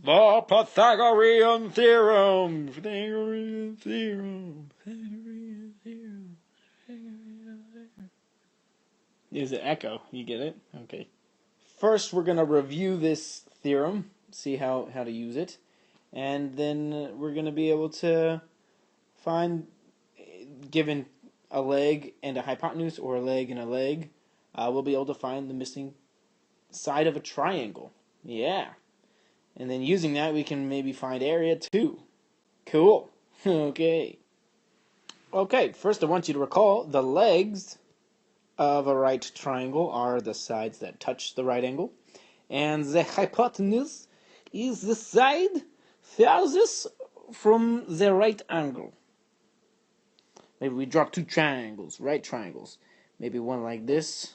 The Pythagorean Theorem. Pythagorean Theorem. Pythagorean Theorem. Pythagorean Theorem. There's an echo. You get it? Okay. First, we're going to review this theorem, see how to use it, and then we're going to be able to find, given a leg and a hypotenuse, or a leg and a leg, we'll be able to find the missing side of a triangle. Yeah. And then using that, we can maybe find area too. Cool. Okay. Okay, first I want you to recall the legs of a right triangle are the sides that touch the right angle. And the hypotenuse is the side farthest from the right angle. Maybe we draw two triangles, right triangles. Maybe one like this.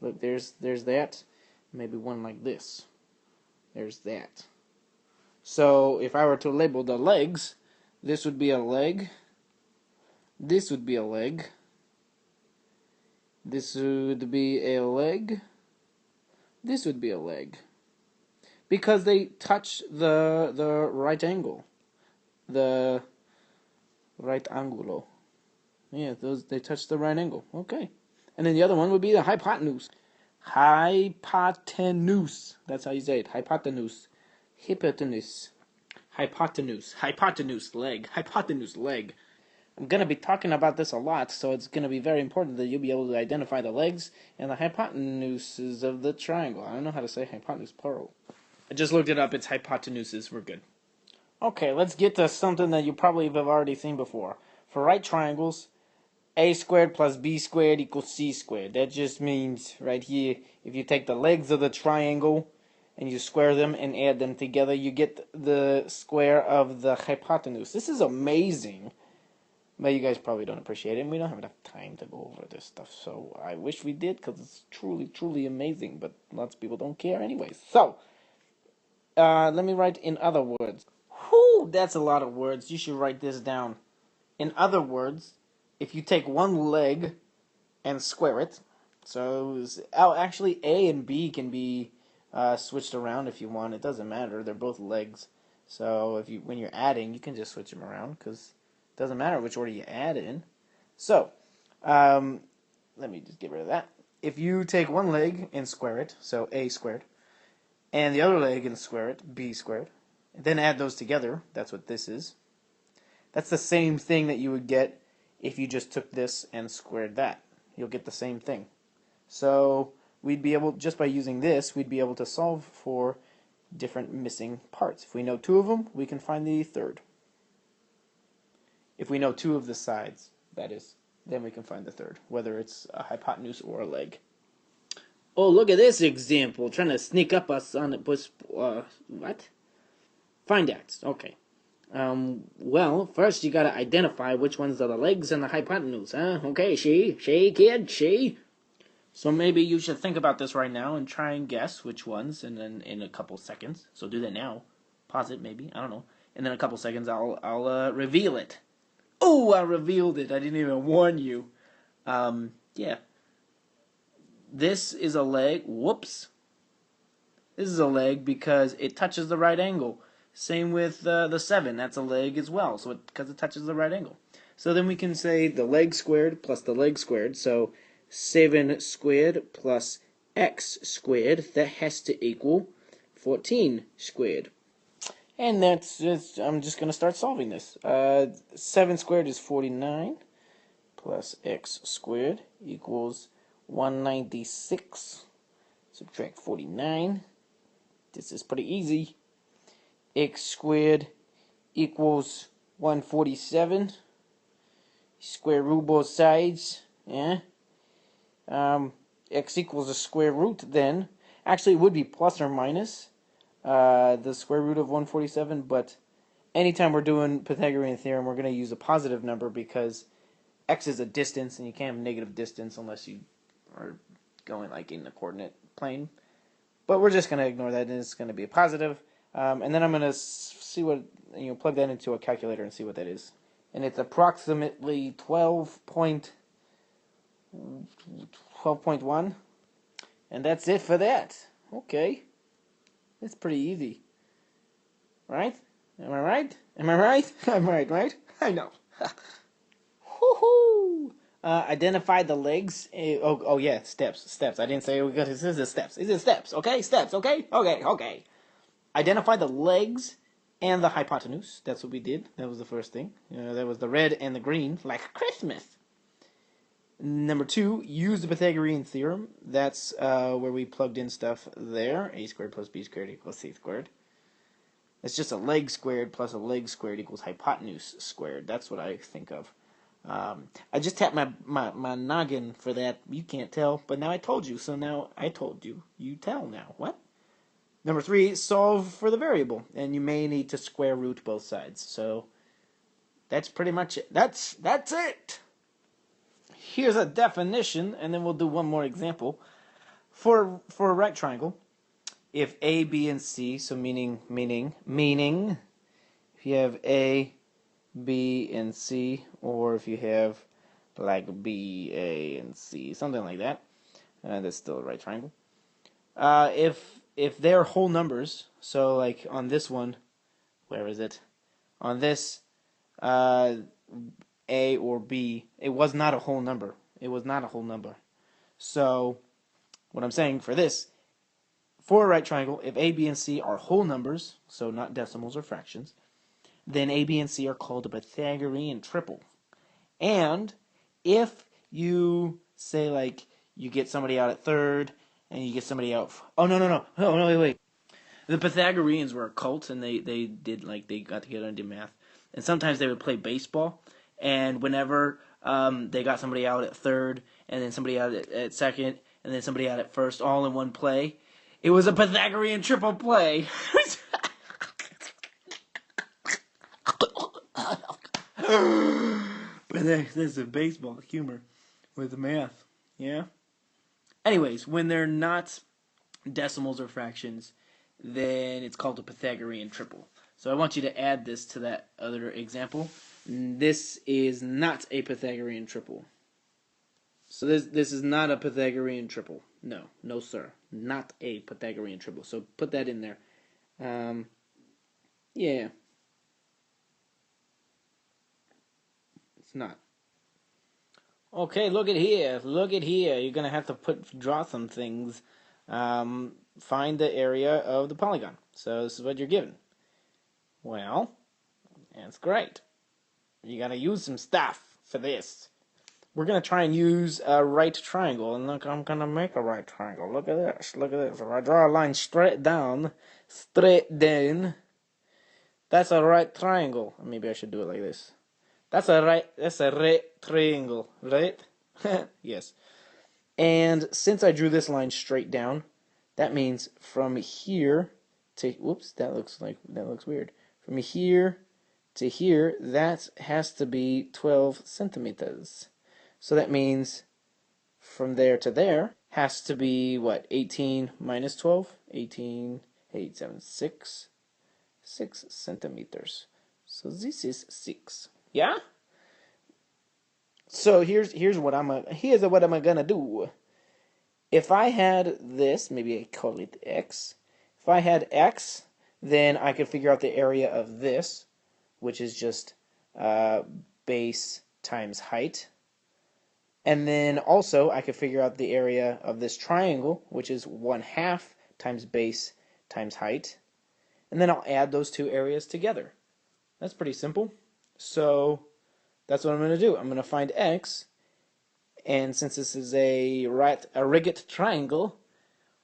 Look, there's that. Maybe one like this. There's that. So if I were to label the legs, this would be a leg. This would be a leg. This would be a leg. This would be a leg. Because they touch the right angle. The right angulo. Yeah, they touch the right angle. Okay. And then the other one would be the hypotenuse. Hypotenuse. That's how you say it. Hypotenuse. Hypotenuse. Hypotenuse. Hypotenuse leg. Hypotenuse leg. I'm going to be talking about this a lot, so it's going to be very important that you'll be able to identify the legs and the hypotenuses of the triangle. I don't know how to say hypotenuse plural. I just looked it up. It's hypotenuses. We're good. Okay, let's get to something that you probably have already seen before. For right triangles, a squared plus b squared equals c squared. That just means, right here, if you take the legs of the triangle and you square them and add them together, you get the square of the hypotenuse. This is amazing. But you guys probably don't appreciate it, and we don't have enough time to go over this stuff. So I wish we did, because it's truly, truly amazing. But lots of people don't care anyways. So, let me write in other words. Whew, that's a lot of words. You should write this down. In other words, if you take one leg and square it, so actually A and B can be switched around if you want. It doesn't matter. They're both legs. So when you're adding, you can just switch them around because it doesn't matter which order you add in. So let me just get rid of that. If you take one leg and square it, so A squared, and the other leg and square it, B squared, and then add those together, that's what this is. That's the same thing that you would get if you just took this and squared that. You'll get the same thing. So we'd be able, just by using this, we'd be able to solve for different missing parts. If we know two of them, we can find the third. If we know two of the sides, that is, then we can find the third, whether it's a hypotenuse or a leg. Oh, look at this example, trying to sneak up us on it. What? Find x. Okay. Well, first you gotta identify which ones are the legs and the hypotenuse, huh? Okay, she, kid, she. So maybe you should think about this right now and try and guess which ones, and then in a couple seconds. So do that now. Pause it, maybe. I don't know. And then in a couple seconds, I'll reveal it. Oh, I revealed it. I didn't even warn you. Yeah. This is a leg. Whoops. This is a leg because it touches the right angle. Same with the 7. That's a leg as well, so because it touches the right angle. So then we can say the leg squared plus the leg squared. So 7 squared plus x squared, that has to equal 14 squared. And that's just, I'm just going to start solving this. 7 squared is 49 plus x squared equals 196. Subtract 49. This is pretty easy. X squared equals 147. Square root both sides. Yeah. X equals a square root then. Actually, it would be plus or minus the square root of 147, but anytime we're doing Pythagorean Theorem, we're going to use a positive number because x is a distance, and you can't have negative distance unless you are going like in the coordinate plane. But we're just going to ignore that, and it's going to be a positive. And then I'm going to see what, plug that into a calculator and see what that is. And it's approximately 12.1. And that's it for that. Okay. It's pretty easy. Right? Am I right? Am I right? I'm right? I know. Woohoo! Identify the legs. Oh yeah, steps. I didn't say this is steps. These are steps. Okay, steps. Okay. Identify the legs and the hypotenuse. That's what we did. That was the first thing. That was the red and the green, like Christmas. Number 2, use the Pythagorean Theorem. That's where we plugged in stuff there. A squared plus b squared equals c squared. It's just a leg squared plus a leg squared equals hypotenuse squared. That's what I think of. I just tapped my noggin for that. You can't tell, but now I told you. So now I told you. You tell now. What? Number 3, solve for the variable. And you may need to square root both sides. So that's pretty much it. That's it. Here's a definition, and then we'll do one more example. For a right triangle, if A, B, and C, so meaning, if you have A, B, and C, or if you have like B, A, and C, something like that, that's still a right triangle. If they're whole numbers, so like on this one, where is it? On this, A or B, it was not a whole number. So, what I'm saying for this, for a right triangle, if A, B, and C are whole numbers, so not decimals or fractions, then A, B, and C are called a Pythagorean triple. And if you say, like, you get somebody out at third, and you get somebody out... Oh, no, wait. The Pythagoreans were a cult, and they got together and did math. And sometimes they would play baseball, and whenever they got somebody out at third, and then somebody out at second, and then somebody out at first, all in one play, it was a Pythagorean triple play. But there's a baseball humor with the math, yeah? Anyways, when they're not decimals or fractions, then it's called a Pythagorean triple. So I want you to add this to that other example. This is not a Pythagorean triple. So this is not a Pythagorean triple. No sir. Not a Pythagorean triple. So put that in there. Yeah. It's not. Okay, look at here. You're going to have to draw some things. Find the area of the polygon. So this is what you're given. Well, that's great. You got to use some stuff for this. We're going to try and use a right triangle. And look, I'm going to make a right triangle. Look at this. If I draw a line straight down, that's a right triangle. Maybe I should do it like this. That's a right triangle, right? Yes. And since I drew this line straight down, that means from here to, whoops, that looks weird. From here to here, that has to be 12 centimeters. So that means from there to there has to be, what, 18 minus 12? 18, 8, 7, 6 centimeters. So this is 6. Yeah? So here's what I'm gonna do. If I had this, maybe I call it x. If I had x, then I could figure out the area of this, which is just base times height. And then also I could figure out the area of this triangle, which is 1/2 times base times height. And then I'll add those two areas together. That's pretty simple. So that's what I'm going to do. I'm going to find x, and since this is a rigid triangle,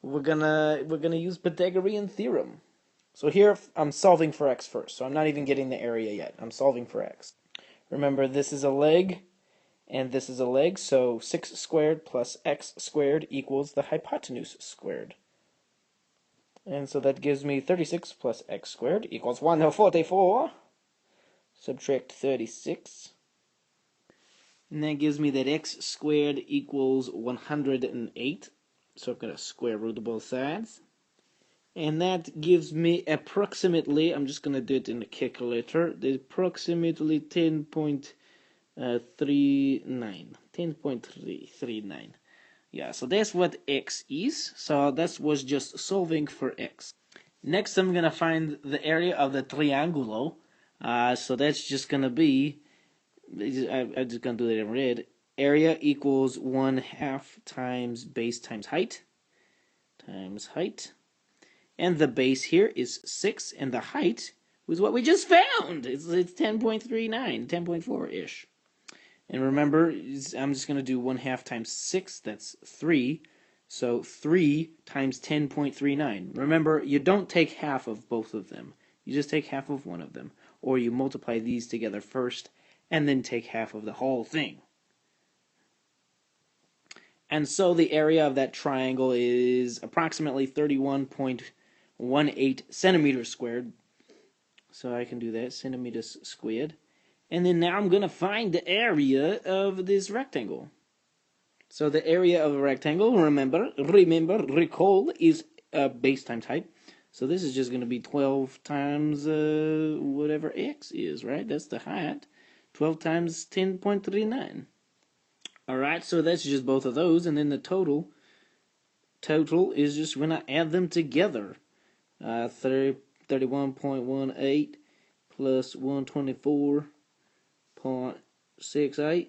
we're gonna use Pythagorean theorem. So here I'm solving for x first. So I'm not even getting the area yet. I'm solving for x. Remember, this is a leg, and this is a leg. So 6 squared plus x squared equals the hypotenuse squared. And so that gives me 36 plus x squared equals 144. Subtract 36. And that gives me that x squared equals 108. So I'm going to square root both sides. And that gives me approximately, I'm just going to do it in the calculator, approximately 10.39. 10.339. Yeah, so that's what x is. So that was just solving for x. Next, I'm going to find the area of the triangulo. So that's just going to be, I'm just going to do it in red. Area equals 1/2 times base times height. And the base here is 6, and the height was what we just found. It's 10.39, 10.4-ish. And remember, I'm just going to do 1/2 times 6, that's 3. So 3 times 10.39. Remember, you don't take half of both of them. You just take half of one of them. Or you multiply these together first, and then take half of the whole thing. And so the area of that triangle is approximately 31.18 centimeters squared. So I can do that, centimeters squared. And then now I'm going to find the area of this rectangle. So the area of a rectangle, recall, is base times height. So this is just going to be 12 times whatever x is, right? That's the height. 12 times 10.39. Alright, so that's just both of those. And then the total is just when I add them together. 31.18 plus 124.68.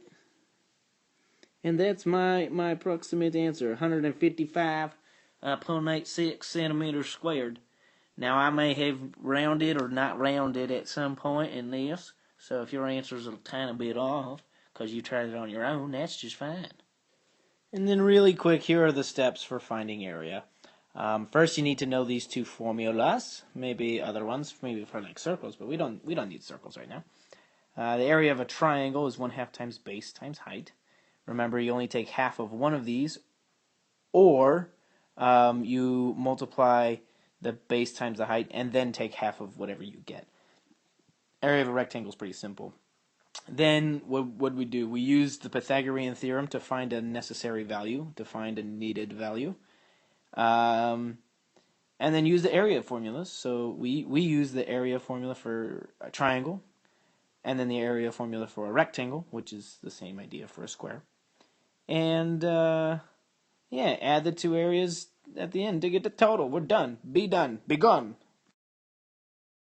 And that's my approximate answer, 155.86 centimeters squared. Now, I may have rounded or not rounded at some point in this, so if your answer's a tiny bit off because you tried it on your own, that's just fine. And then really quick, here are the steps for finding area. First, you need to know these two formulas, maybe other ones, maybe for like circles, but we don't need circles right now. The area of a triangle is 1/2 times base times height. Remember, you only take half of one of these, or you multiply the base times the height, and then take half of whatever you get. Area of a rectangle is pretty simple. Then, what we do? We use the Pythagorean Theorem to find a necessary value, to find a needed value. And then use the area formulas. So we use the area formula for a triangle, and then the area formula for a rectangle, which is the same idea for a square. And, yeah, add the two areas at the end to get the total. We're done. Be done. Be gone.